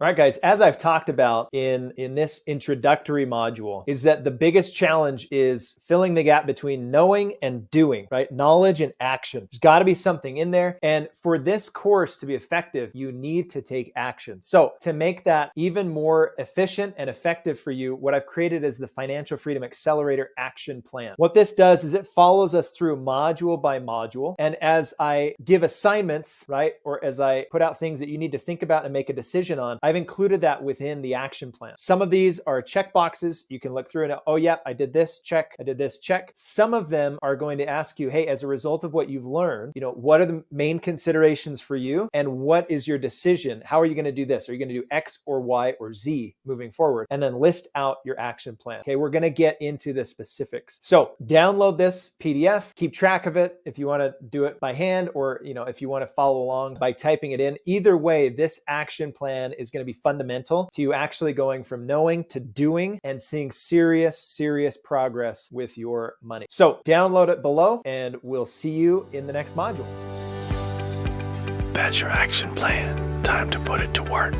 All right, guys, as I've talked about in this introductory module, is that the biggest challenge is filling the gap between knowing and doing, right? Knowledge and action. There's got to be something in there. And for this course to be effective, you need to take action. So to make that even more efficient and effective for you, what I've created is the Financial Freedom Accelerator Action Plan. What this does is it follows us through module by module. And as I give assignments, right, or as I put out things that you need to think about and make a decision on, I've included that within the action plan. Some of these are check boxes. You can look through and, oh yeah, I did this, check. I did this, check. Some of them are going to ask you, hey, as a result of what you've learned, what are the main considerations for you and what is your decision? How are you going to do this? Are you going to do X or Y or Z moving forward? And then list out your action plan. Okay, we're going to get into the specifics. So download this PDF, keep track of it if you want to do it by hand or, if you want to follow along by typing it in. Either way, this action plan is going to be fundamental to you actually going from knowing to doing and seeing serious progress with your money. So download it below and we'll see you in the next module. That's your action plan. Time to put it to work.